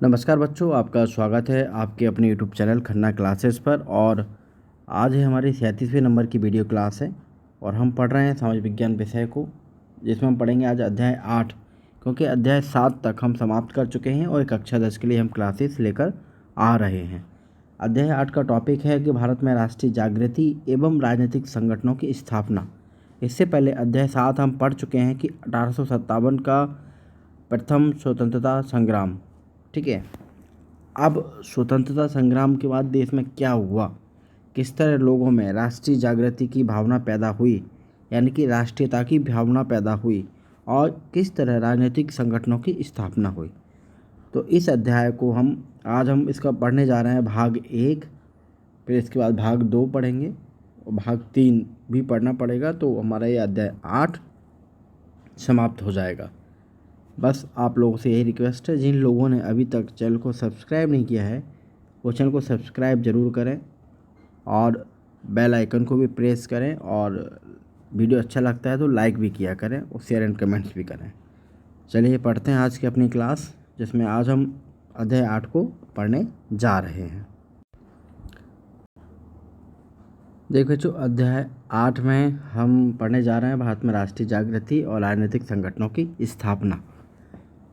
नमस्कार बच्चों, आपका स्वागत है आपके अपने यूट्यूब चैनल खन्ना क्लासेस पर। और आज है हमारी 37वें नंबर की वीडियो क्लास है और हम पढ़ रहे हैं समाज विज्ञान विषय को, जिसमें हम पढ़ेंगे आज अध्याय 8, क्योंकि अध्याय 7 तक हम समाप्त कर चुके हैं और कक्षा 10 के लिए हम क्लासेस लेकर आ रहे हैं। अध्याय 8 का टॉपिक है कि भारत में राष्ट्रीय जागृति एवं राजनीतिक संगठनों की स्थापना। इससे पहले अध्याय 7 हम पढ़ चुके हैं कि 1857 का प्रथम स्वतंत्रता संग्राम। ठीक है, अब स्वतंत्रता संग्राम के बाद देश में क्या हुआ, किस तरह लोगों में राष्ट्रीय जागृति की भावना पैदा हुई, यानी कि राष्ट्रीयता की भावना पैदा हुई, और किस तरह राजनीतिक संगठनों की स्थापना हुई। तो इस अध्याय को हम इसका पढ़ने जा रहे हैं भाग 1, फिर इसके बाद भाग 2 पढ़ेंगे और भाग 3 भी पढ़ना पड़ेगा। तो हमारा ये अध्याय 8 समाप्त हो जाएगा। बस आप लोगों से यही रिक्वेस्ट है, जिन लोगों ने अभी तक चैनल को सब्सक्राइब नहीं किया है वो चैनल को सब्सक्राइब ज़रूर करें और बेल आइकन को भी प्रेस करें, और वीडियो अच्छा लगता है तो लाइक भी किया करें और शेयर एंड कमेंट्स भी करें। चलिए पढ़ते हैं आज की अपनी क्लास, जिसमें आज हम अध्याय 8 को पढ़ने जा रहे हैं। देखो जो अध्याय 8 में हम पढ़ने जा रहे हैं भारत में राष्ट्रीय जागृति और राजनीतिक संगठनों की स्थापना।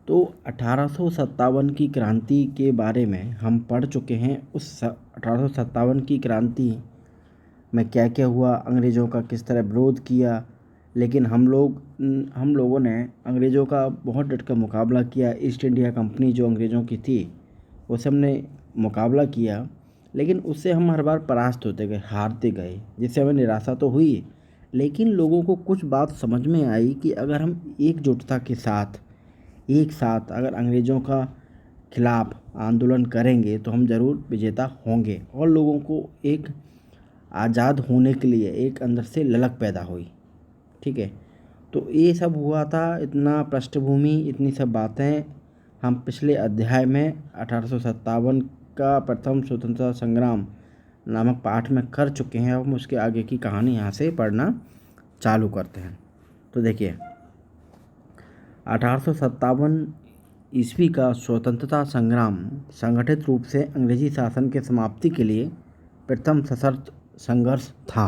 तो 1857 की क्रांति के बारे में हम पढ़ चुके हैं। उस 1857 की क्रांति में क्या क्या हुआ, अंग्रेज़ों का किस तरह विरोध किया, लेकिन हम लोगों ने अंग्रेज़ों का बहुत डटकर मुकाबला किया। ईस्ट इंडिया कंपनी जो अंग्रेज़ों की थी उससे हमने मुकाबला किया, लेकिन उससे हम हर बार परास्त होते गए, हारते गए, जिससे हमें निराशा तो हुई। लेकिन लोगों को कुछ बात समझ में आई कि अगर हम एकजुटता के साथ एक साथ अगर अंग्रेज़ों का खिलाफ आंदोलन करेंगे तो हम ज़रूर विजेता होंगे, और लोगों को एक आज़ाद होने के लिए एक अंदर से ललक पैदा हुई। ठीक है, तो ये सब हुआ था, इतना पृष्ठभूमि, इतनी सब बातें हम पिछले अध्याय में 1857 का प्रथम स्वतंत्रता संग्राम नामक पाठ में कर चुके हैं। अब हम उसके आगे की कहानी यहाँ से पढ़ना चालू करते हैं। तो देखिए 1857 ईस्वी का स्वतंत्रता संग्राम संगठित रूप से अंग्रेजी शासन के समाप्ति के लिए प्रथम सशर्त संघर्ष था।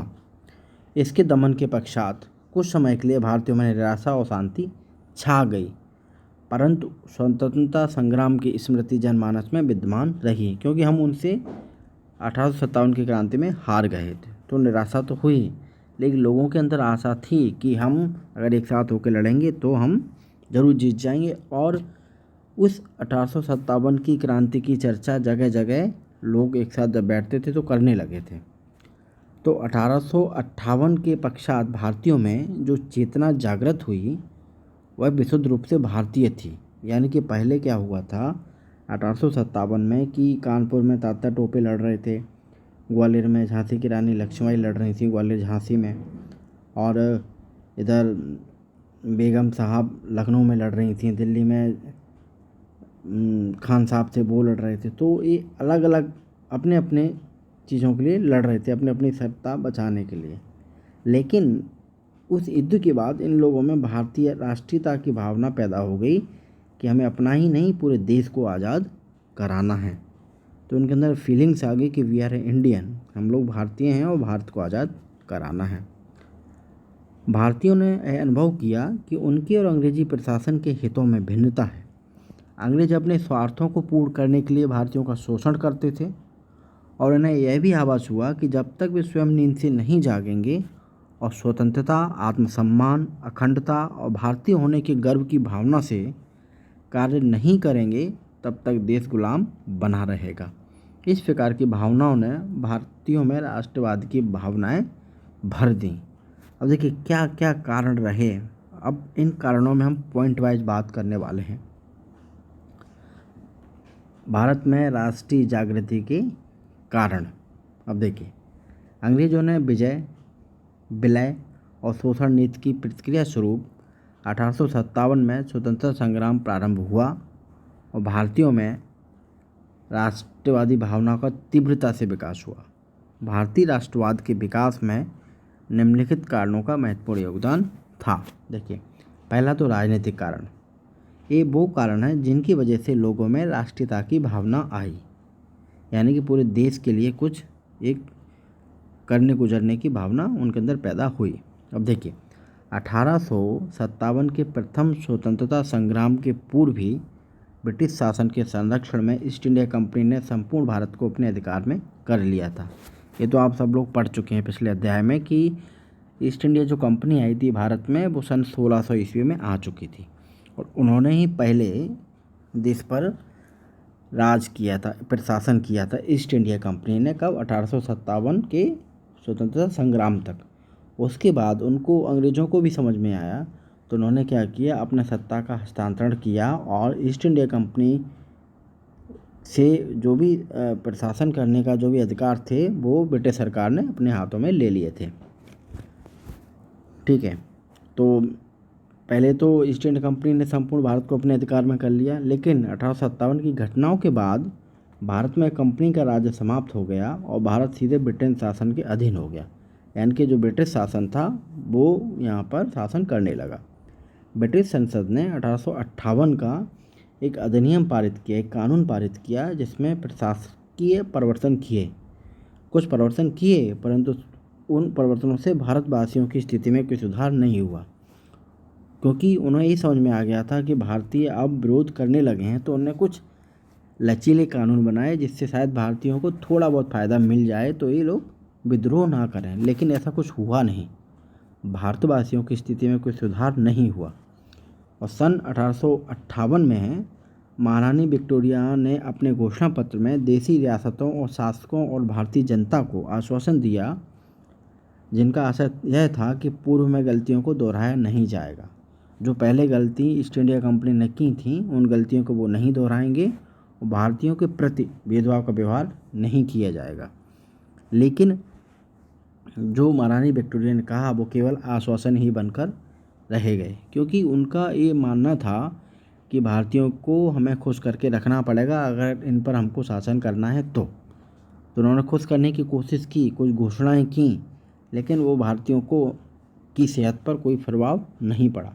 इसके दमन के पश्चात कुछ समय के लिए भारतीयों में निराशा और शांति छा गई, परंतु स्वतंत्रता संग्राम की स्मृति जनमानस में विद्यमान रही, क्योंकि हम उनसे 1857 की क्रांति में हार गए थे। तो निराशा तो हुई, लेकिन लोगों के अंदर आशा थी कि हम अगर एक साथ होकर लड़ेंगे तो हम ज़रूर जीत जाएंगे। और उस 1857 की क्रांति की चर्चा जगह जगह लोग एक साथ जब बैठते थे तो करने लगे थे। तो 1858 के पश्चात भारतीयों में जो चेतना जागृत हुई वह विशुद्ध रूप से भारतीय थी। यानी कि पहले क्या हुआ था 1857 में कि कानपुर में तात्या टोपे लड़ रहे थे, ग्वालियर में झांसी की रानी लक्ष्मीबाई लड़ रही थी, ग्वालियर झांसी में, और इधर बेगम साहब लखनऊ में लड़ रही थी, दिल्ली में खान साहब थे वो लड़ रहे थे। तो ये अलग अलग अपने अपने चीज़ों के लिए लड़ रहे थे, अपनी अपनी सत्ता बचाने के लिए। लेकिन उस युद्ध के बाद इन लोगों में भारतीय राष्ट्रीयता की भावना पैदा हो गई कि हमें अपना ही नहीं पूरे देश को आज़ाद कराना है। तो उनके अंदर फीलिंग्स आ गई कि वी आर इंडियन, हम लोग भारतीय हैं और भारत को आज़ाद कराना है। भारतीयों ने यह अनुभव किया कि उनके और अंग्रेजी प्रशासन के हितों में भिन्नता है। अंग्रेज अपने स्वार्थों को पूर्ण करने के लिए भारतीयों का शोषण करते थे, और उन्हें यह भी आभास हुआ कि जब तक वे स्वयं नींद से नहीं जागेंगे और स्वतंत्रता, आत्मसम्मान, अखंडता और भारतीय होने के गर्व की भावना से कार्य नहीं करेंगे, तब तक देश गुलाम बना रहेगा। इस प्रकार की भावनाओं ने भारतीयों में राष्ट्रवाद की भावनाएं भर दी। अब देखिए क्या क्या कारण रहे, अब इन कारणों में हम पॉइंट वाइज बात करने वाले हैं। भारत में राष्ट्रीय जागृति के कारण। अब देखिए अंग्रेज़ों ने विजय, विलय और शोषण नीति की प्रतिक्रिया स्वरूप 1857 में स्वतंत्रता संग्राम प्रारंभ हुआ, और भारतीयों में राष्ट्रवादी भावना का तीव्रता से विकास हुआ। भारतीय राष्ट्रवाद के विकास में निम्नलिखित कारणों का महत्वपूर्ण योगदान था। देखिए पहला तो राजनीतिक कारण। ये वो कारण है जिनकी वजह से लोगों में राष्ट्रीयता की भावना आई, यानी कि पूरे देश के लिए कुछ एक करने गुजरने की भावना उनके अंदर पैदा हुई। अब देखिए 1857 के प्रथम स्वतंत्रता संग्राम के पूर्व ही ब्रिटिश शासन के संरक्षण में ईस्ट इंडिया कंपनी ने संपूर्ण भारत को अपने अधिकार में कर लिया था। ये तो आप सब लोग पढ़ चुके हैं पिछले अध्याय में कि ईस्ट इंडिया जो कंपनी आई थी भारत में वो सन 1600 ईस्वी में आ चुकी थी और उन्होंने ही पहले देश पर राज किया था, प्रशासन किया था ईस्ट इंडिया कंपनी ने। कब? 1857 के स्वतंत्रता संग्राम तक। उसके बाद उनको अंग्रेज़ों को भी समझ में आया तो उन्होंने क्या किया, अपने सत्ता का हस्तांतरण किया और ईस्ट इंडिया कंपनी से जो भी प्रशासन करने का जो भी अधिकार थे वो ब्रिटिश सरकार ने अपने हाथों में ले लिए थे। ठीक है, तो पहले तो ईस्ट इंडिया कंपनी ने संपूर्ण भारत को अपने अधिकार में कर लिया, लेकिन 1857 की घटनाओं के बाद भारत में कंपनी का राज्य समाप्त हो गया और भारत सीधे ब्रिटेन शासन के अधीन हो गया, यानी कि जो ब्रिटिश शासन था वो यहाँ पर शासन करने लगा। ब्रिटिश संसद ने 1858 का एक अधिनियम पारित किया, एक कानून पारित किया जिसमें प्रशासकीय परिवर्तन किए, कुछ परिवर्तन किए, परंतु उन परिवर्तनों से भारतवासियों की स्थिति में कोई सुधार नहीं हुआ, क्योंकि उन्हें ये समझ में आ गया था कि भारतीय अब विरोध करने लगे हैं तो उन्होंने कुछ लचीले कानून बनाए जिससे शायद भारतीयों को थोड़ा बहुत फ़ायदा मिल जाए तो ये लोग विद्रोह ना करें, लेकिन ऐसा कुछ हुआ नहीं। भारतवासियों की स्थिति में कोई सुधार नहीं हुआ और सन 1858 में महारानी विक्टोरिया ने अपने घोषणा पत्र में देसी रियासतों और शासकों और भारतीय जनता को आश्वासन दिया, जिनका आशय यह था कि पूर्व में गलतियों को दोहराया नहीं जाएगा। जो पहले गलती ईस्ट इंडिया कंपनी ने की थी उन गलतियों को वो नहीं दोहराएंगे और भारतीयों के प्रति भेदभाव का व्यवहार नहीं किया जाएगा। लेकिन जो महारानी विक्टोरिया ने कहा वो केवल आश्वासन ही बनकर रह गए, क्योंकि उनका ये मानना था कि भारतीयों को हमें खुश करके रखना पड़ेगा अगर इन पर हमको शासन करना है तो उन्होंने खुश करने की कोशिश की, कुछ घोषणाएं की, लेकिन वो भारतीयों को की सेहत पर कोई प्रभाव नहीं पड़ा।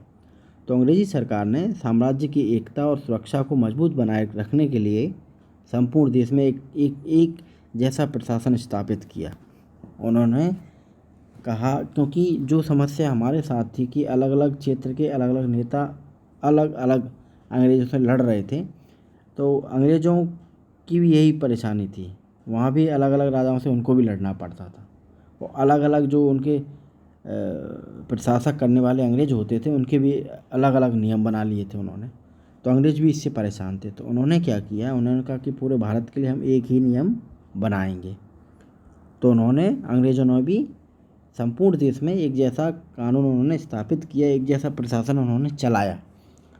तो अंग्रेजी सरकार ने साम्राज्य की एकता और सुरक्षा को मजबूत बनाए रखने के लिए संपूर्ण देश में एक जैसा प्रशासन स्थापित किया। उन्होंने कहा, क्योंकि जो समस्या हमारे साथ थी कि अलग अलग क्षेत्र के अलग अलग नेता अलग अलग अंग्रेज़ों से लड़ रहे थे, तो अंग्रेज़ों की भी यही परेशानी थी, वहाँ भी अलग अलग राजाओं से उनको भी लड़ना पड़ता था। वो अलग अलग जो उनके प्रशासक करने वाले अंग्रेज होते थे उनके भी अलग अलग नियम बना लिए थे उन्होंने, तो अंग्रेज भी इससे परेशान थे। तो उन्होंने क्या किया, उन्होंने कहा कि पूरे भारत के लिए हम एक ही नियम बनाएंगे। तो उन्होंने अंग्रेज़ों ने भी संपूर्ण देश में एक जैसा कानून उन्होंने स्थापित किया, एक जैसा प्रशासन उन्होंने चलाया।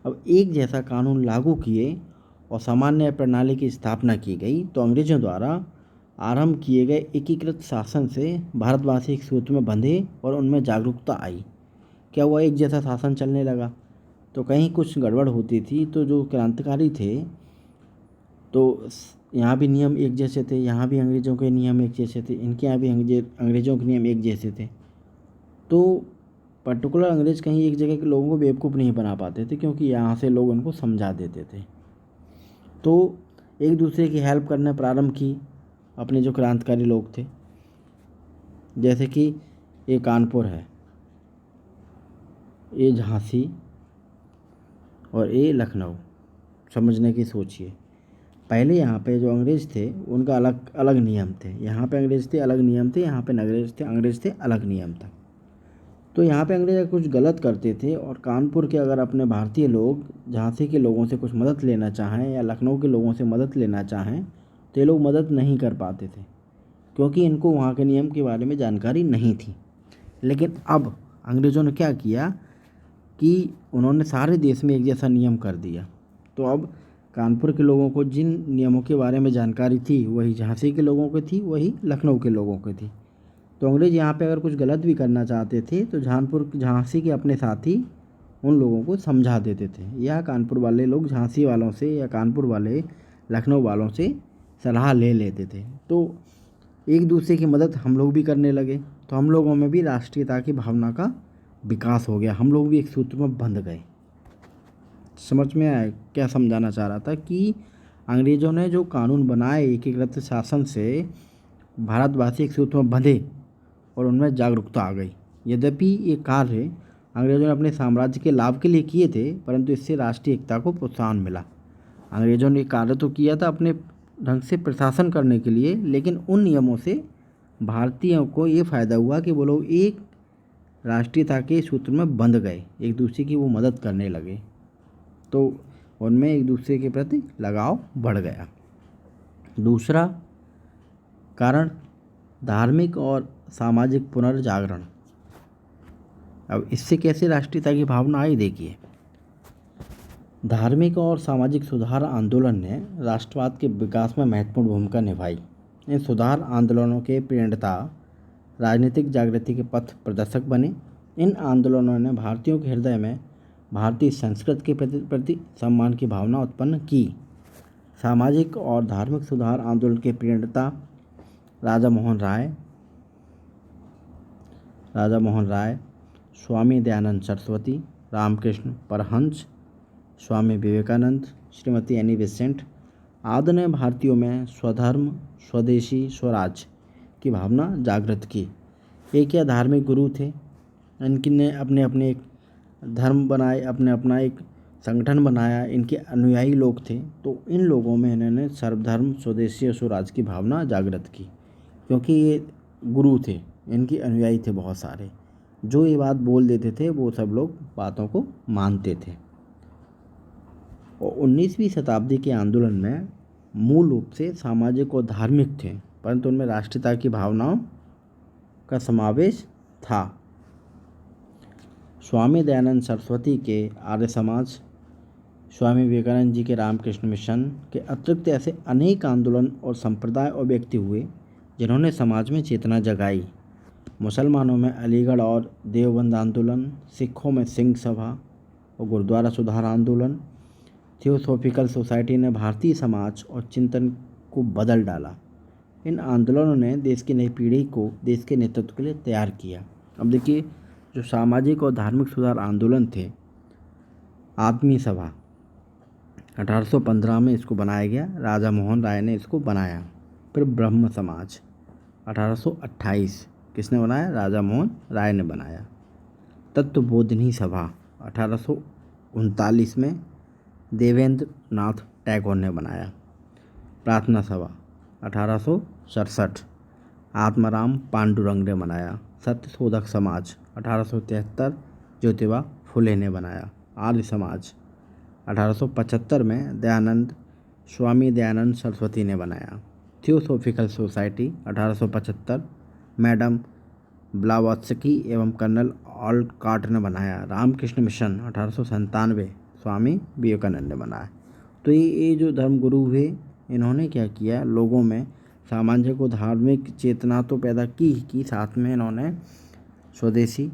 अब एक जैसा कानून लागू किए और सामान्य प्रणाली की स्थापना की गई, तो अंग्रेज़ों द्वारा आरंभ किए गए एकीकृत शासन से भारतवासी एक सूत्र में बंधे और उनमें जागरूकता आई। क्या हुआ, एक जैसा शासन चलने लगा, तो कहीं कुछ गड़बड़ होती थी तो जो क्रांतिकारी थे तो यहाँ भी नियम एक जैसे थे, यहाँ भी अंग्रेज़ों के नियम एक जैसे थे, इनके यहाँ भी अंग्रेज़ों के नियम एक जैसे थे। तो पर्टिकुलर अंग्रेज़ कहीं एक जगह के लोगों को बेवकूफ़ नहीं बना पाते थे, क्योंकि यहाँ से लोग उनको समझा देते थे। तो एक दूसरे की हेल्प करने प्रारंभ की अपने जो क्रांतिकारी लोग थे, जैसे कि ये कानपुर है, ये झांसी और ये लखनऊ। समझने की सोचिए, पहले यहाँ पे जो अंग्रेज़ थे उनका अलग अलग नियम थे, यहाँ पे अंग्रेज़ थे अलग नियम थे, यहाँ पे अंग्रेज़ थे अलग नियम था। तो यहाँ पे अंग्रेज़ कुछ गलत करते थे और कानपुर के अगर अपने भारतीय लोग झांसी के लोगों से कुछ मदद लेना चाहें या लखनऊ के लोगों से मदद लेना चाहें तो ये लोग मदद नहीं कर पाते थे, क्योंकि इनको वहाँ के नियम के बारे में जानकारी नहीं थी। लेकिन अब अंग्रेज़ों ने क्या किया कि उन्होंने सारे देश में एक जैसा नियम कर दिया। तो अब कानपुर के लोगों को जिन नियमों के बारे में जानकारी थी वही झांसी के लोगों को थी, वही लखनऊ के लोगों को थी। तो अंग्रेज़ यहाँ पे अगर कुछ गलत भी करना चाहते थे तो झांसी के अपने साथी उन लोगों को समझा देते थे, या कानपुर वाले लोग झांसी वालों से या कानपुर वाले लखनऊ वालों से सलाह ले लेते थे। तो एक दूसरे की मदद हम लोग भी करने लगे, तो हम लोगों में भी राष्ट्रीयता की भावना का विकास हो गया, हम लोग भी एक सूत्र में बंध गए। समझ में आया क्या समझाना चाह रहा था कि अंग्रेज़ों ने जो कानून बनाए एकीकृत शासन से भारतवासी एक सूत्र में बंधे और उनमें जागरूकता आ गई। यद्यपि ये कार्य अंग्रेज़ों ने अपने साम्राज्य के लाभ के लिए किए थे, परंतु इससे राष्ट्रीय एकता को प्रोत्साहन मिला। अंग्रेज़ों ने कार्य तो किया था अपने ढंग से प्रशासन करने के लिए, लेकिन उन नियमों से भारतीयों को ये फ़ायदा हुआ कि वो लोग एक राष्ट्रीयता के सूत्र में बंध गए, एक दूसरे की वो मदद करने लगे, तो उनमें एक दूसरे के प्रति लगाव बढ़ गया। दूसरा कारण धार्मिक और सामाजिक पुनर्जागरण। अब इससे कैसे राष्ट्रीयता की भावना आई, देखिए। धार्मिक और सामाजिक सुधार आंदोलन ने राष्ट्रवाद के विकास में महत्वपूर्ण भूमिका निभाई। इन सुधार आंदोलनों के प्रेरणता राजनीतिक जागृति के पथ प्रदर्शक बने। इन आंदोलनों ने भारतीयों के हृदय में भारतीय संस्कृति के प्रति सम्मान की भावना उत्पन्न की। सामाजिक और धार्मिक सुधार आंदोलन के प्रेरणता राजा मोहन राय, स्वामी दयानंद सरस्वती, रामकृष्ण परमहंस, स्वामी विवेकानंद, श्रीमती एनी बेसेंट आदि ने भारतीयों में स्वधर्म, स्वदेशी, स्वराज की भावना जागृत की। ये क्या धार्मिक गुरु थे, इनकी ने अपने अपने एक धर्म बनाए, अपना एक संगठन बनाया, इनके अनुयायी लोग थे, तो इन लोगों में इन्होंने सर्वधर्म, स्वदेशी और स्वराज की भावना जागृत की, क्योंकि ये गुरु थे, इनके अनुयायी थे बहुत सारे, जो ये बात बोल देते थे वो सब लोग बातों को मानते थे। और 19वीं शताब्दी के आंदोलन में मूल रूप से सामाजिक और धार्मिक थे, परंतु उनमें राष्ट्रीयता की भावनाओं का समावेश था। स्वामी दयानंद सरस्वती के आर्य समाज, स्वामी विवेकानंद जी के रामकृष्ण मिशन के अतिरिक्त ऐसे अनेक आंदोलन और संप्रदाय और व्यक्ति हुए जिन्होंने समाज में चेतना जगाई। मुसलमानों में अलीगढ़ और देवबंद आंदोलन, सिखों में सिंह सभा और गुरुद्वारा सुधार आंदोलन। थियोसॉफिकल सोसाइटी ने भारतीय समाज और चिंतन को बदल डाला। इन आंदोलनों ने देश की नई पीढ़ी को देश के नेतृत्व के लिए तैयार किया। अब देखिए, जो सामाजिक और धार्मिक सुधार आंदोलन थे, आदमी सभा 1815 में इसको बनाया गया, राजा मोहन राय ने इसको बनाया। फिर ब्रह्म समाज 1828 किसने बनाया, राजा मोहन राय ने बनाया। तत्वबोधिनी सभा 1839 में देवेंद्र नाथ टैगोर ने बनाया। प्रार्थना सभा 1867 आत्माराम पांडुरंग ने बनाया। सत्यशोधक समाज 1873 ज्योतिबा फुले ने बनाया। आर्य समाज 1875 में स्वामी दयानंद सरस्वती ने बनाया। थियोसॉफिकल सोसाइटी 1875 मैडम ब्लावत्स्की एवं कर्नल ऑलकॉट ने बनाया। रामकृष्ण मिशन 1897 स्वामी विवेकानंद ने बनाया। तो ये जो धर्मगुरु हुए, इन्होंने क्या किया, लोगों में सामाजिक और धार्मिक चेतना तो पैदा की साथ में इन्होंने स्वदेशी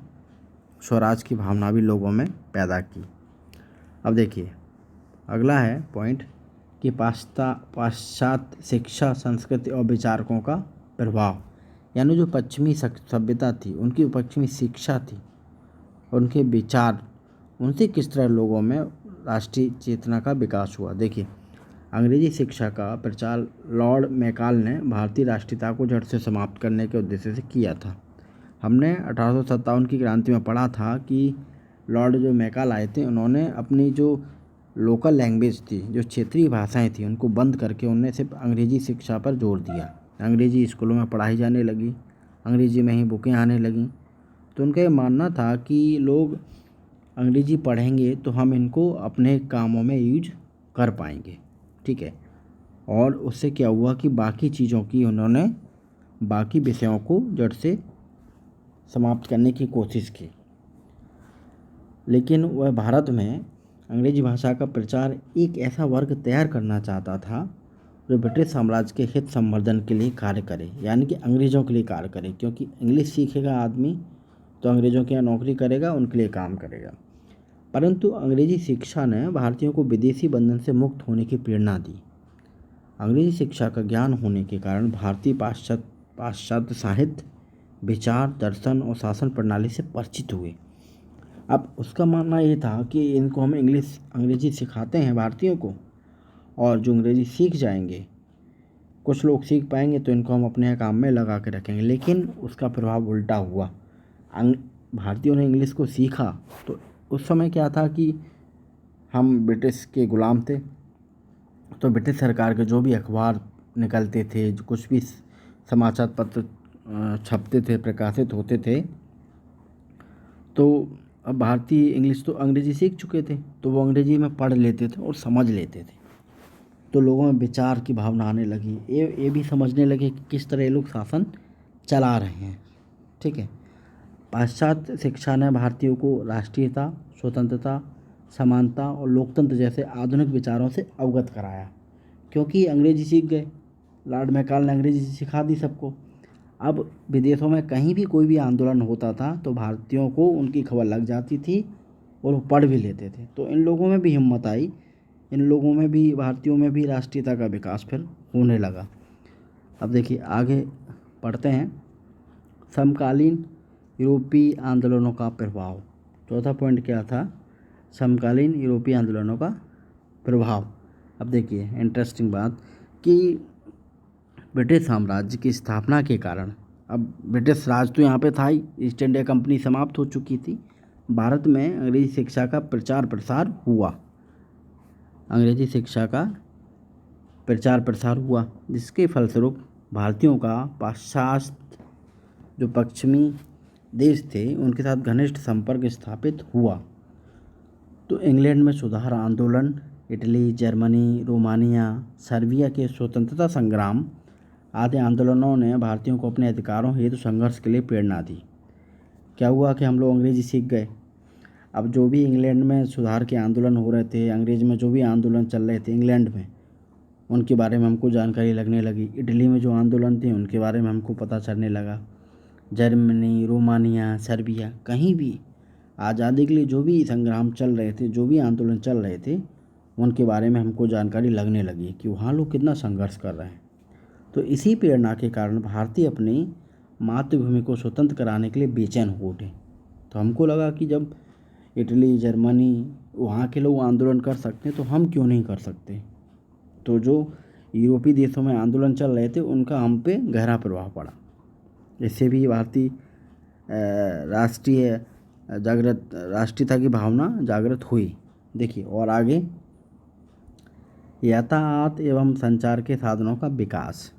स्वराज की भावना भी लोगों में पैदा की। अब देखिए, अगला है पॉइंट कि पाश्चात्य शिक्षा, संस्कृति और विचारकों का प्रभाव। यानी जो पश्चिमी सभ्यता थी, उनकी पश्चिमी शिक्षा थी, उनके विचार, उनसे किस तरह लोगों में राष्ट्रीय चेतना का विकास हुआ। देखिए, अंग्रेजी शिक्षा का प्रचार लॉर्ड मैकाले ने भारतीय राष्ट्रीयता को जड़ से समाप्त करने के उद्देश्य से किया था। हमने 1857 की क्रांति में पढ़ा था कि लॉर्ड जो मैकाले आए थे, उन्होंने अपनी जो लोकल लैंग्वेज थी, जो क्षेत्रीय भाषाएं थी, उनको बंद करके उनने सिर्फ अंग्रेजी शिक्षा पर जोर दिया। अंग्रेजी स्कूलों में पढ़ाई जाने लगी, अंग्रेजी में ही बुकें आने लगीं। तो उनका ये मानना था कि लोग अंग्रेजी पढ़ेंगे तो हम इनको अपने कामों में यूज कर पाएंगे, ठीक है। और उससे क्या हुआ कि बाकी चीज़ों की उन्होंने बाकी विषयों को जड़ से समाप्त करने की कोशिश की। लेकिन वह भारत में अंग्रेजी भाषा का प्रचार एक ऐसा वर्ग तैयार करना चाहता था जो ब्रिटिश साम्राज्य के हित संवर्धन के लिए कार्य करे, यानी कि अंग्रेज़ों के लिए कार्य करे, क्योंकि इंग्लिश सीखेगा आदमी तो अंग्रेज़ों के यहाँ नौकरी करेगा, उनके लिए काम करेगा। परंतु अंग्रेजी शिक्षा ने भारतीयों को विदेशी बंधन से मुक्त होने की प्रेरणा दी। अंग्रेजी शिक्षा का ज्ञान होने के कारण भारतीय पाश्चात्य साहित्य, विचार, दर्शन और शासन प्रणाली से परिचित हुए। अब उसका मानना ये था कि इनको हम अंग्रेज़ी सिखाते हैं भारतीयों को, और जो अंग्रेज़ी सीख जाएंगे, कुछ लोग सीख पाएंगे, तो इनको हम अपने यहाँ काम में लगा के रखेंगे। लेकिन उसका प्रभाव उल्टा हुआ। भारतीयों ने इंग्लिश को सीखा तो उस समय क्या था कि हम ब्रिटिश के ग़ुलाम थे, तो ब्रिटिश सरकार के जो भी अखबार निकलते थे, जो कुछ भी समाचार पत्र छपते थे, प्रकाशित होते थे, तो अब भारतीय इंग्लिश तो अंग्रेज़ी सीख चुके थे, तो वो अंग्रेज़ी में पढ़ लेते थे और समझ लेते थे। तो लोगों में विचार की भावना आने लगी, ये भी समझने लगे कि किस तरह ये लोग शासन चला रहे हैं। ठीक है। पाश्चात्य शिक्षा ने भारतीयों को राष्ट्रीयता, स्वतंत्रता, समानता और लोकतंत्र जैसे आधुनिक विचारों से अवगत कराया, क्योंकि अंग्रेज़ी सीख गए। लॉर्ड मैकाले ने अंग्रेज़ी सिखा दी सबको। अब विदेशों में कहीं भी कोई भी आंदोलन होता था तो भारतीयों को उनकी खबर लग जाती थी और वो पढ़ भी लेते थे। तो इन लोगों में भी हिम्मत आई, इन लोगों में भी, भारतीयों में भी राष्ट्रीयता का विकास फिर होने लगा। अब देखिए आगे पढ़ते हैं, समकालीन यूरोपीय आंदोलनों का प्रभाव। चौथा पॉइंट क्या था? समकालीन यूरोपीय आंदोलनों का प्रभाव। अब देखिए इंटरेस्टिंग बात कि ब्रिटिश साम्राज्य की स्थापना के कारण, अब ब्रिटिश राज तो यहाँ पे था ही, ईस्ट इंडिया कंपनी समाप्त हो चुकी थी, भारत में अंग्रेजी शिक्षा का प्रचार प्रसार हुआ। अंग्रेजी शिक्षा का प्रचार प्रसार हुआ, जिसके फलस्वरूप भारतीयों का पाश्चात्य जो पश्चिमी देश थे उनके साथ घनिष्ठ संपर्क स्थापित हुआ। तो इंग्लैंड में सुधार आंदोलन, इटली, जर्मनी, रोमानिया, सर्बिया के स्वतंत्रता संग्राम आदि आंदोलनों ने भारतीयों को अपने अधिकारों हेतु संघर्ष के लिए प्रेरणा दी। क्या हुआ कि हम लोग अंग्रेजी सीख गए। अब जो भी इंग्लैंड में सुधार के आंदोलन हो रहे थे, अंग्रेज़ी में जो भी आंदोलन चल रहे थे इंग्लैंड में, उनके बारे में हमको जानकारी लगने लगी। इटली में जो आंदोलन थे उनके बारे में हमको पता चलने लगा। जर्मनी, रोमानिया, सर्बिया, कहीं भी आज़ादी के लिए जो भी संग्राम चल रहे थे, जो भी आंदोलन चल रहे थे, उनके बारे में हमको जानकारी लगने लगी कि वहाँ लोग कितना संघर्ष कर रहे हैं। तो इसी प्रेरणा के कारण भारतीय अपनी मातृभूमि को स्वतंत्र कराने के लिए बेचैन हो उठे। तो हमको लगा कि जब इटली, जर्मनी, वहाँ के लोग आंदोलन कर सकते हैं तो हम क्यों नहीं कर सकते। तो जो यूरोपीय देशों में आंदोलन चल रहे थे उनका हम पे गहरा प्रभाव पड़ा। इससे भी भारतीय राष्ट्रीयता की भावना जागृत हुई। देखिए और आगे, यातायात एवं संचार के साधनों का विकास।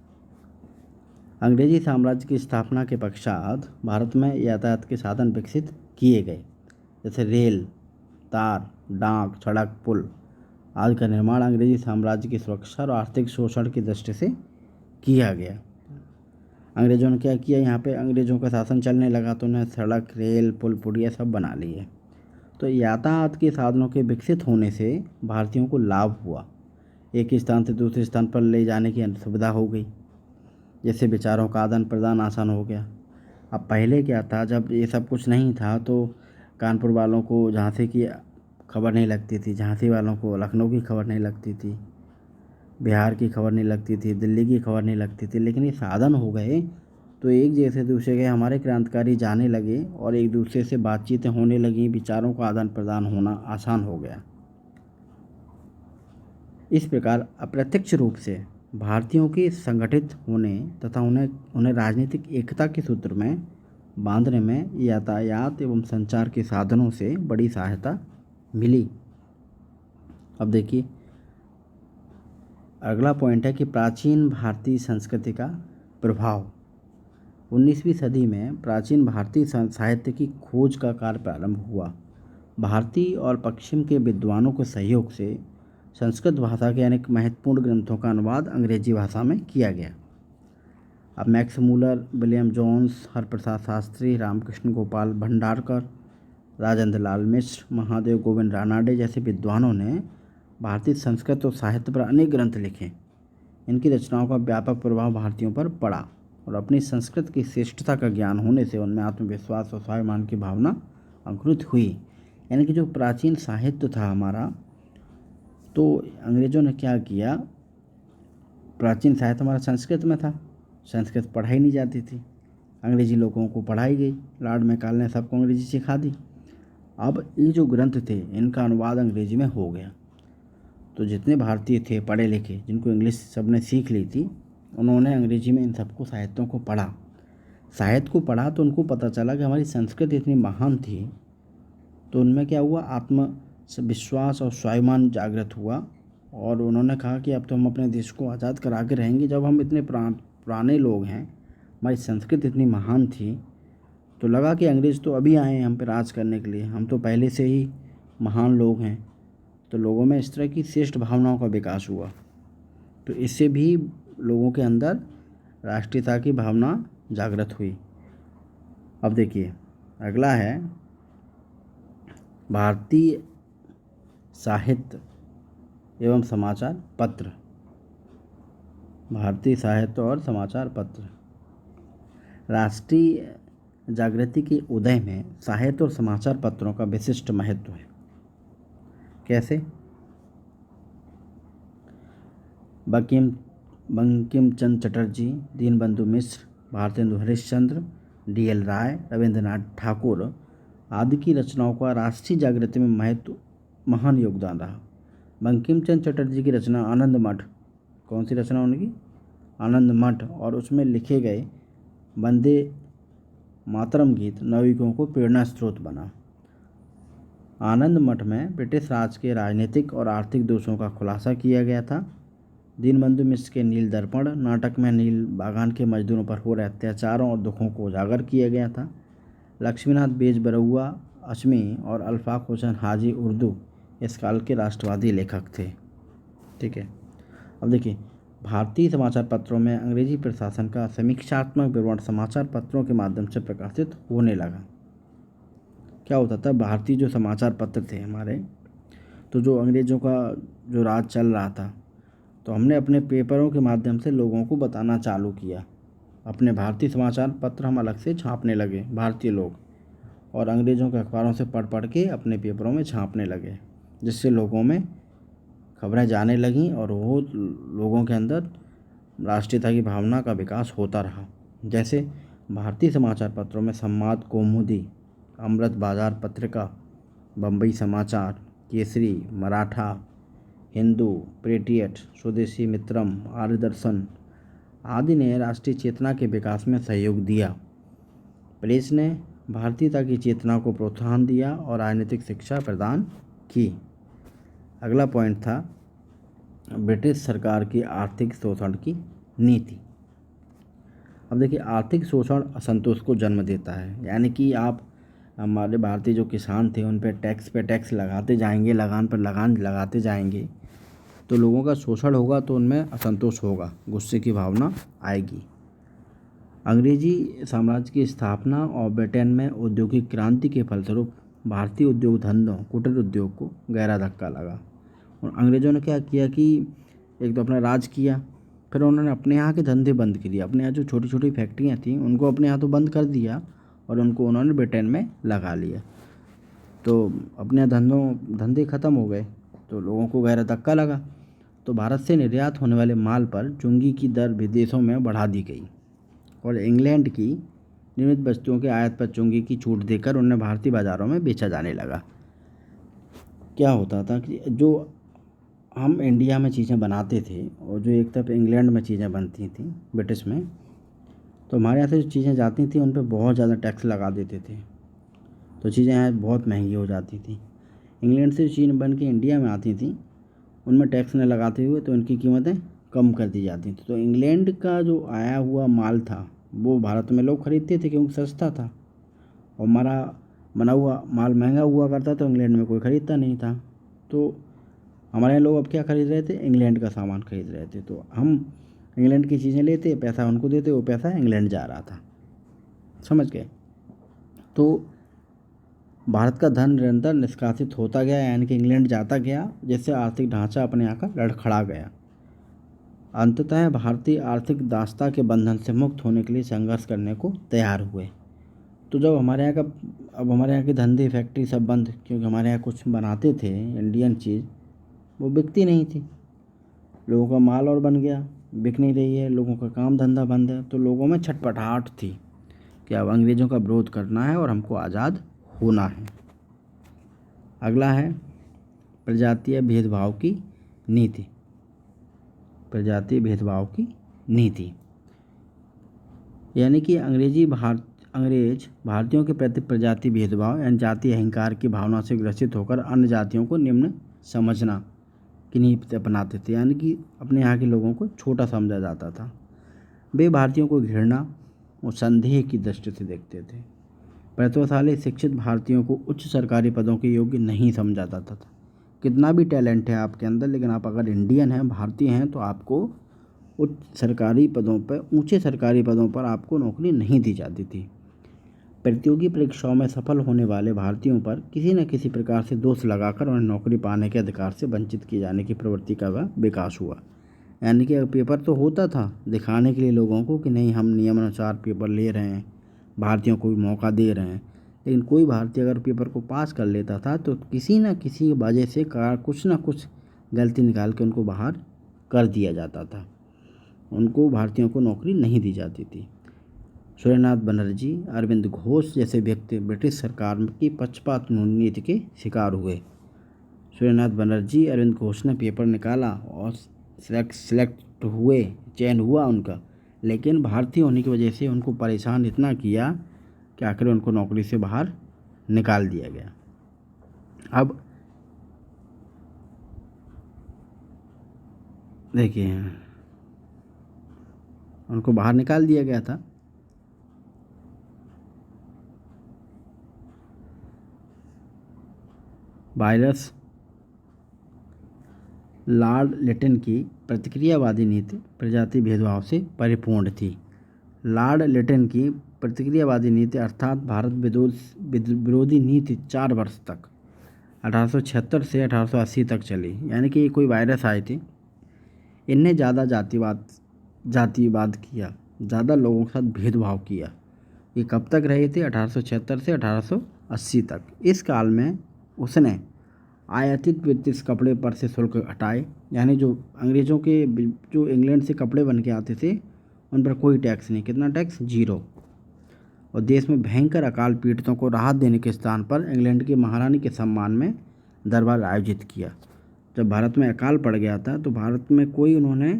अंग्रेजी साम्राज्य की स्थापना के पश्चात भारत में यातायात के साधन विकसित किए गए, जैसे रेल, तार, डाक, सड़क, पुल आदि का निर्माण अंग्रेजी साम्राज्य की सुरक्षा और आर्थिक शोषण की दृष्टि से किया गया। अंग्रेज़ों ने क्या किया, यहाँ पे अंग्रेज़ों का शासन चलने लगा तो उन्हें सड़क, रेल, पुल, पुड़िया सब बना लिए। तो यातायात के साधनों के विकसित होने से भारतीयों को लाभ हुआ। एक स्थान से दूसरे स्थान पर ले जाने की सुविधा हो गई, जैसे विचारों का आदान प्रदान आसान हो गया। अब पहले क्या था, जब ये सब कुछ नहीं था तो कानपुर वालों को झांसी की खबर नहीं लगती थी, झांसी वालों को लखनऊ की खबर नहीं लगती थी, बिहार की खबर नहीं लगती थी, दिल्ली की खबर नहीं लगती थी। लेकिन ये साधन हो गए तो एक जैसे दूसरे के हमारे क्रांतिकारी जाने लगे और एक दूसरे से बातचीतें होने लगी, विचारों का आदान प्रदान होना आसान हो गया। इस प्रकार अप्रत्यक्ष रूप से भारतीयों के संगठित होने तथा उन्हें राजनीतिक एकता के सूत्र में बांधने में यातायात एवं संचार के साधनों से बड़ी सहायता मिली। अब देखिए अगला पॉइंट है कि प्राचीन भारतीय संस्कृति का प्रभाव। 19वीं सदी में प्राचीन भारतीय साहित्य की खोज का कार्य प्रारंभ हुआ। भारतीय और पश्चिम के विद्वानों के सहयोग से संस्कृत भाषा के अनेक महत्वपूर्ण ग्रंथों का अनुवाद अंग्रेजी भाषा में किया गया। अब Max Muller, William Jones, Haraprasad Shastri, Ramakrishna Gopal Bhandarkar, Rajendra Lal Mishra, Mahadev Govind Ranade जैसे विद्वानों ने भारतीय संस्कृत और साहित्य पर अनेक ग्रंथ लिखे। इनकी रचनाओं का व्यापक प्रभाव भारतीयों पर पड़ा और अपनी संस्कृत की श्रेष्ठता का ज्ञान होने से उनमें आत्मविश्वास और स्वाभिमान की भावना अंकुरित हुई। यानी कि जो प्राचीन साहित्य था हमारा, तो अंग्रेज़ों ने क्या किया, प्राचीन साहित्य हमारा संस्कृत में था, संस्कृत पढ़ाई नहीं जाती थी, अंग्रेज़ी लोगों को पढ़ाई गई, लॉर्ड मैकाले ने सबको अंग्रेज़ी सिखा दी। अब ये जो ग्रंथ थे इनका अनुवाद अंग्रेजी में हो गया। तो जितने भारतीय थे पढ़े लिखे, जिनको इंग्लिश सबने सीख ली थी, उन्होंने अंग्रेजी में इन सबको साहित्यों को पढ़ा। साहित्य को पढ़ा तो उनको पता चला कि हमारी संस्कृति इतनी महान थी। तो उनमें क्या हुआ, आत्मविश्वास और स्वाभिमान जागृत हुआ और उन्होंने कहा कि अब तो हम अपने देश को आज़ाद करा के रहेंगे। जब हम इतने पुराने लोग हैं, हमारी संस्कृति इतनी महान थी, तो लगा कि अंग्रेज़ तो अभी आए हैं हम पर राज करने के लिए, हम तो पहले से ही महान लोग हैं। तो लोगों में इस तरह की श्रेष्ठ भावनाओं का विकास हुआ। तो इससे भी लोगों के अंदर राष्ट्रीयता की भावना जागृत हुई। अब देखिए अगला है भारतीय साहित्य एवं समाचार पत्र। भारतीय साहित्य और समाचार पत्र। राष्ट्रीय जागृति के उदय में साहित्य और समाचार पत्रों का विशिष्ट महत्व है। कैसे? बंकिम चंद्र चटर्जी, दीनबंधु मिश्र, भारतेंदु हरिश्चंद्र, D.L. राय, रविंद्रनाथ ठाकुर आदि की रचनाओं का राष्ट्रीय जागृति में महान योगदान रहा। बंकिम चंद्र चटर्जी की रचना आनंद मठ, कौन सी रचना उनकी? आनंद मठ, और उसमें लिखे गए वंदे मातरम गीत नवयुगों को प्रेरणा स्रोत बना। आनंद मठ में ब्रिटिश राज के राजनीतिक और आर्थिक दोषों का खुलासा किया गया था। दीनबंधु मिश्र के नील दर्पण नाटक में नील बागान के मजदूरों पर हो रहे अत्याचारों और दुखों को उजागर किया गया था। लक्ष्मीनाथ बेजबरुआ अजमी और अल्फाक हुसैन हाजी उर्दू इस काल के राष्ट्रवादी लेखक थे। ठीक है। अब देखिए भारतीय समाचार पत्रों में अंग्रेजी प्रशासन का समीक्षात्मक विवरण समाचार पत्रों के माध्यम से प्रकाशित होने लगा। क्या होता था, भारतीय जो समाचार पत्र थे हमारे, तो जो अंग्रेज़ों का जो राज चल रहा था, तो हमने अपने पेपरों के माध्यम से लोगों को बताना चालू किया। अपने भारतीय समाचार पत्र हम अलग से छापने लगे भारतीय लोग, और अंग्रेज़ों के अखबारों से पढ़ के अपने पेपरों में छापने लगे, जिससे लोगों में खबरें जाने लगीं और वो लोगों के अंदर राष्ट्रीयता की भावना का विकास होता रहा। जैसे भारतीय समाचार पत्रों में संवाद, कौमुदी, अमृत बाजार पत्रिका, बम्बई समाचार, केसरी, मराठा, हिंदू, पेट्रियट, स्वदेशी मित्रम, आर्य दर्शन आदि ने राष्ट्रीय चेतना के विकास में सहयोग दिया। प्रेस ने भारतीयता की चेतना को प्रोत्साहन दिया और राजनीतिक शिक्षा प्रदान की। अगला पॉइंट था ब्रिटिश सरकार की आर्थिक शोषण की नीति। अब देखिए आर्थिक शोषण असंतोष को जन्म देता है, यानी कि आप हमारे भारतीय जो किसान थे उन पे टैक्स लगाते जाएंगे, लगान पर लगान लगाते जाएंगे, तो लोगों का शोषण होगा, तो उनमें असंतोष होगा, गुस्से की भावना आएगी। अंग्रेजी साम्राज्य की स्थापना और ब्रिटेन में औद्योगिक क्रांति के फलस्वरूप भारतीय उद्योग धंधों, कुटीर उद्योग को गहरा धक्का लगा। और अंग्रेज़ों ने क्या किया कि एक तो अपना राज किया, फिर उन्होंने अपने यहाँ के धंधे बंद कर दिए। अपने यहाँ जो छोटी छोटी फैक्ट्रियाँ थीं उनको अपने यहाँ तो बंद कर दिया और उनको उन्होंने ब्रिटेन में लगा लिया। तो अपने धंधे ख़त्म हो गए, तो लोगों को गहरा धक्का लगा। तो भारत से निर्यात होने वाले माल पर चुंगी की दर विदेशों में बढ़ा दी गई और इंग्लैंड की निर्मित वस्तुओं के आयात पर चुंगी की छूट देकर उन्हें भारतीय बाज़ारों में बेचा जाने लगा। क्या होता था कि जो हम इंडिया में चीज़ें बनाते थे और जो एक तरफ इंग्लैंड में चीज़ें बनती थी ब्रिटिश में, तो हमारे यहाँ से जो चीज़ें जाती थी उन पर बहुत ज़्यादा टैक्स लगा देते थे, तो चीज़ें यहाँ बहुत महंगी हो जाती थी। इंग्लैंड से जो चीज़ बन के इंडिया में आती थी उनमें टैक्स न लगाते हुए तो उनकी कीमतें कम कर दी जाती थी। तो इंग्लैंड का जो आया हुआ माल था वो भारत में लोग खरीदते थे क्योंकि सस्ता था, और हमारा बना हुआ माल महंगा हुआ करता तो इंग्लैंड में कोई ख़रीदता नहीं था। तो हमारे यहाँ लोग अब क्या खरीद रहे थे, इंग्लैंड का सामान खरीद रहे थे। तो हम इंग्लैंड की चीज़ें लेते, पैसा उनको देते, वो पैसा इंग्लैंड जा रहा था, समझ गए। तो भारत का धन निरंतर निष्कासित होता गया, यानी कि इंग्लैंड जाता गया, जिससे आर्थिक ढांचा अपने यहाँ का लड़खड़ा गया। अंततः भारतीय आर्थिक दासता के बंधन से मुक्त होने के लिए संघर्ष करने को तैयार हुए। तो जब हमारे यहाँ के धंधे फैक्ट्री सब बंद, क्योंकि हमारे यहाँ कुछ बनाते थे इंडियन चीज़, वो बिकती नहीं थी, लोगों का माल और बन गया, बिक नहीं रही है, लोगों का काम धंधा बंद है, तो लोगों में छटपटाहट थी कि अब अंग्रेज़ों का विरोध करना है और हमको आज़ाद होना है। अगला है प्रजातीय भेदभाव की नीति। प्रजातीय भेदभाव की नीति यानी कि अंग्रेज भारतीयों के प्रति प्रजाति भेदभाव यानी जाति अहंकार की भावना से ग्रसित होकर अन्य जातियों को निम्न समझना की नीति अपनाते थे, यानी कि अपने यहाँ के लोगों को छोटा समझा जाता था। वे भारतीयों को घृणा और संदेह की दृष्टि से देखते थे। प्रतिभाशाली शिक्षित भारतीयों को उच्च सरकारी पदों के योग्य नहीं समझा जाता था। कितना भी टैलेंट है आपके अंदर, लेकिन आप अगर इंडियन हैं, भारतीय हैं, तो आपको ऊंचे सरकारी पदों पर आपको नौकरी नहीं दी जाती थी। प्रतियोगी परीक्षाओं में सफल होने वाले भारतीयों पर किसी न किसी प्रकार से दोष लगाकर उन्हें नौकरी पाने के अधिकार से वंचित किए जाने की प्रवृत्ति का विकास हुआ। यानी कि पेपर तो होता था दिखाने के लिए लोगों को कि नहीं, हम नियमानुसार पेपर ले रहे हैं, भारतीयों को भी मौका दे रहे हैं, लेकिन कोई भारतीय अगर पेपर को पास कर लेता था तो किसी न किसी वजह से कुछ ना कुछ गलती निकाल के उनको बाहर कर दिया जाता था। उनको भारतीयों को नौकरी नहीं दी जाती थी। सूर्यनाथ बनर्जी, अरविंद घोष जैसे व्यक्ति ब्रिटिश सरकार की पक्षपात नीति के शिकार हुए। सूर्यनाथ बनर्जी, अरविंद घोष ने पेपर निकाला और सिलेक्ट हुए, चयन हुआ उनका, लेकिन भारतीय होने की वजह से उनको परेशान इतना किया कि आखिर उनको नौकरी से बाहर निकाल दिया गया। अब देखिए, उनको बाहर निकाल दिया गया था। वायरस लॉर्ड लिटन की प्रतिक्रियावादी नीति प्रजाति भेदभाव से परिपूर्ण थी। लॉर्ड लिटन की प्रतिक्रियावादी नीति अर्थात भारत विरोधी नीति 4 वर्ष तक 1876 से 1880 तक चली। यानी कि कोई वायरस आए थे, इनने ज़्यादा जातिवाद किया, ज़्यादा लोगों के साथ भेदभाव किया। ये कब तक रहे थे? 1876 से 1880 तक। इस काल में उसने आयातित ब्रिटिश कपड़े पर से शुल्क हटाए, यानी जो अंग्रेज़ों के जो इंग्लैंड से कपड़े बन के आते थे उन पर कोई टैक्स नहीं। कितना टैक्स? 0। और देश में भयंकर अकाल पीड़ितों को राहत देने के स्थान पर इंग्लैंड की महारानी के सम्मान में दरबार आयोजित किया। जब भारत में अकाल पड़ गया था तो भारत में उन्होंने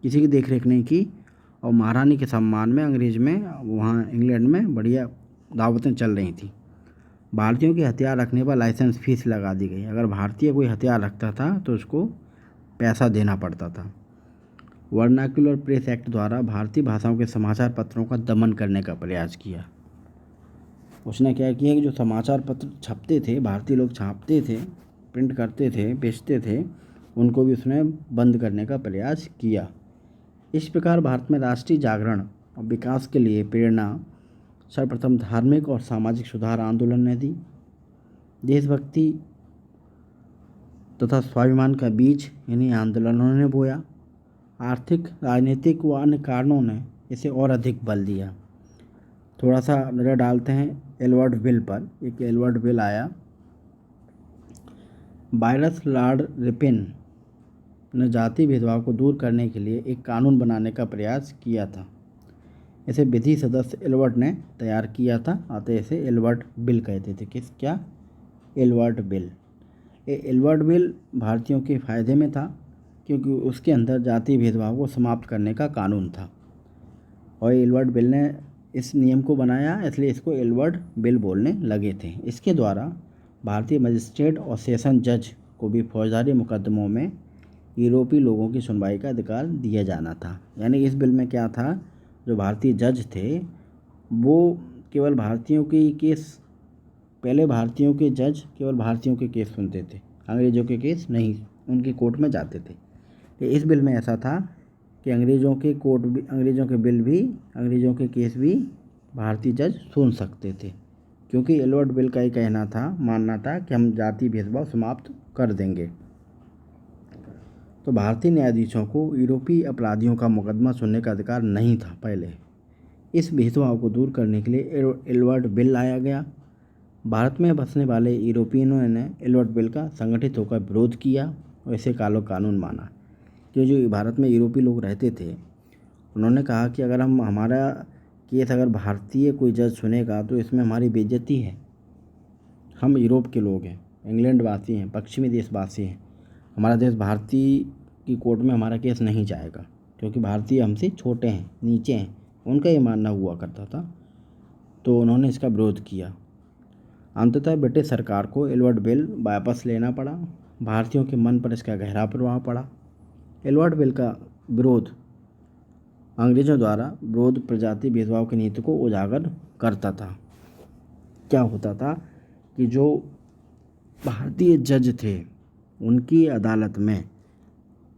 किसी की देखरेख नहीं की और महारानी के सम्मान में अंग्रेज में वहाँ इंग्लैंड में बढ़िया दावतें चल रही थी। भारतीयों के हथियार रखने पर लाइसेंस फीस लगा दी गई। अगर भारतीय कोई हथियार रखता था तो उसको पैसा देना पड़ता था। वर्नाक्युलर प्रेस एक्ट द्वारा भारतीय भाषाओं के समाचार पत्रों का दमन करने का प्रयास किया। उसने क्या किया कि जो समाचार पत्र छपते थे, भारतीय लोग छापते थे, प्रिंट करते थे, बेचते थे, उनको भी उसने बंद करने का प्रयास किया। इस प्रकार भारत में राष्ट्रीय जागरण और विकास के लिए प्रेरणा सर्वप्रथम धार्मिक और सामाजिक सुधार आंदोलन ने दी। देशभक्ति तथा स्वाभिमान का बीज इन्हीं आंदोलनों ने बोया। आर्थिक, राजनीतिक व अन्य कारणों ने इसे और अधिक बल दिया। थोड़ा सा नज़र डालते हैं एडवर्ड बिल पर। एक एडवर्ड बिल आया। वायरस लॉर्ड रिपेन ने जाति भेदभाव को दूर करने के लिए एक कानून बनाने का प्रयास किया था। इसे विधि सदस्य एडवर्ड ने तैयार किया था, अतः इसे एडवर्ड बिल कहते थे। क्या? Edward bill. ये एडवर्ड बिल भारतीयों के फ़ायदे में था क्योंकि उसके अंदर जाति भेदभाव को समाप्त करने का कानून था और एडवर्ड बिल ने इस नियम को बनाया, इसलिए इसको एडवर्ड बिल बोलने लगे थे। इसके द्वारा भारतीय मजिस्ट्रेट और सेशन जज को भी फौजदारी मुकदमों में यूरोपीय लोगों की सुनवाई का अधिकार दिया जाना था। यानी इस बिल में क्या था, जो भारतीय जज थे वो केवल भारतीयों के केस, पहले भारतीयों के जज केवल भारतीयों के केस सुनते थे, अंग्रेज़ों के केस नहीं उनकी कोर्ट में जाते थे। तो इस बिल में ऐसा था कि अंग्रेज़ों के केस भी भारतीय जज सुन सकते थे, क्योंकि एडवर्ड बिल का ये मानना था कि हम जाति भेदभाव समाप्त कर देंगे। तो भारतीय न्यायाधीशों को यूरोपीय अपराधियों का मुकदमा सुनने का अधिकार नहीं था पहले। इस भेदभाव को दूर करने के लिए एडवर्ड बिल लाया गया। भारत में बसने वाले यूरोपियनों ने एडवर्ड बिल का संगठित होकर विरोध किया और इसे कालो कानून माना। क्यों? जो भारत में यूरोपीय लोग रहते थे उन्होंने कहा कि अगर हमारा केस अगर भारतीय कोई जज सुनेगा तो इसमें हमारी बेइज्जती है, हम यूरोप के लोग हैं, इंग्लैंड वासी हैं, पश्चिमी देशवासी हैं, हमारा देश भारतीय की कोर्ट में हमारा केस नहीं जाएगा क्योंकि भारतीय हमसे छोटे हैं, नीचे हैं, उनका ये मानना हुआ करता था। तो उन्होंने इसका विरोध किया। अंततः ब्रिटिश सरकार को एडवर्ड बिल वापस लेना पड़ा। भारतीयों के मन पर इसका गहरा प्रभाव पड़ा। एडवर्ड बिल का विरोध अंग्रेज़ों द्वारा विरोध प्रजाति भेदभाव की नीति को उजागर करता था। क्या होता था कि जो भारतीय जज थे उनकी अदालत में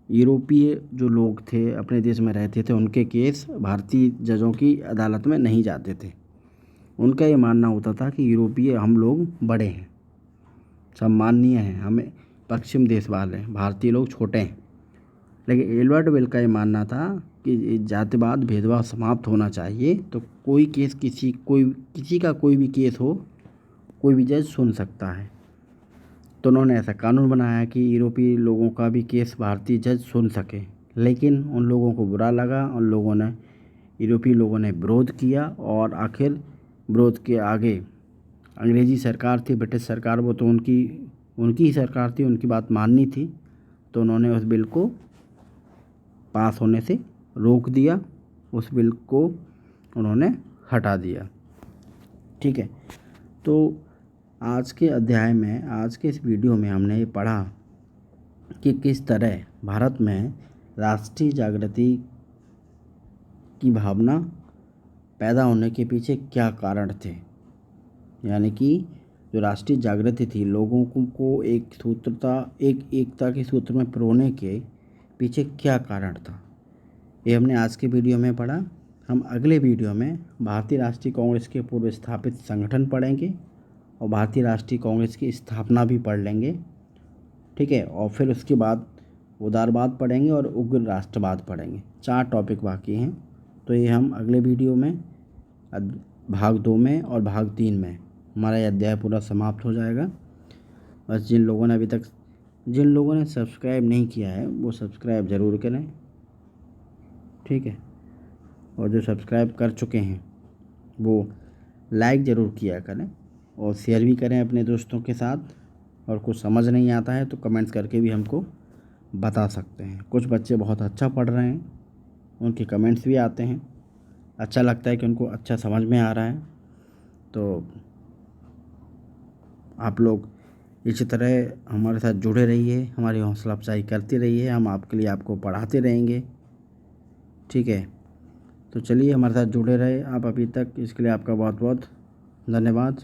यूरोपीय जो लोग थे, अपने देश में रहते थे, उनके केस भारतीय जजों की अदालत में नहीं जाते थे। उनका ये मानना होता था कि यूरोपीय हम लोग बड़े हैं, सम्माननीय हैं, हमें पश्चिम देश वाले हैं, भारतीय लोग छोटे हैं। लेकिन एडवर्ड बिल का ये मानना था कि जातिवाद भेदभाव समाप्त होना चाहिए। तो कोई केस किसी का कोई भी केस हो, कोई भी जज सुन सकता है। तो उन्होंने ऐसा कानून बनाया कि यूरोपीय लोगों का भी केस भारतीय जज सुन सके। लेकिन उन लोगों को बुरा लगा, यूरोपीय लोगों ने विरोध किया और आखिर विरोध के आगे अंग्रेज़ी सरकार थी, ब्रिटिश सरकार, वो तो उनकी ही सरकार थी, उनकी बात माननी थी। तो उन्होंने उस बिल को पास होने से रोक दिया, उस बिल को उन्होंने हटा दिया। ठीक है। तो आज के अध्याय में, आज के इस वीडियो में हमने ये पढ़ा कि किस तरह भारत में राष्ट्रीय जागृति की भावना पैदा होने के पीछे क्या कारण थे। यानी कि जो राष्ट्रीय जागृति थी, लोगों को एकता के सूत्र में पिरोने के पीछे क्या कारण था, ये हमने आज के वीडियो में पढ़ा। हम अगले वीडियो में भारतीय राष्ट्रीय कांग्रेस के पूर्व स्थापित संगठन पढ़ेंगे और भारतीय राष्ट्रीय कांग्रेस की स्थापना भी पढ़ लेंगे। ठीक है। और फिर उसके बाद उदारवाद पढ़ेंगे और उग्र राष्ट्रवाद पढ़ेंगे। 4 टॉपिक बाकी हैं। तो ये हम अगले वीडियो में भाग 2 में और भाग 3 में हमारा ये अध्याय पूरा समाप्त हो जाएगा। बस जिन लोगों ने सब्सक्राइब नहीं किया है वो सब्सक्राइब ज़रूर करें। ठीक है। और जो सब्सक्राइब कर चुके हैं वो लाइक ज़रूर किया करें और शेयर भी करें अपने दोस्तों के साथ। और कुछ समझ नहीं आता है तो कमेंट्स करके भी हमको बता सकते हैं। कुछ बच्चे बहुत अच्छा पढ़ रहे हैं, उनके कमेंट्स भी आते हैं, अच्छा लगता है कि उनको अच्छा समझ में आ रहा है। तो आप लोग इसी तरह हमारे साथ जुड़े रहिए, हमारी हौसला अफजाई करते रहिए, हम आपको पढ़ाते रहेंगे। ठीक है। तो चलिए, हमारे साथ जुड़े रहे आप अभी तक, इसके लिए आपका बहुत बहुत धन्यवाद।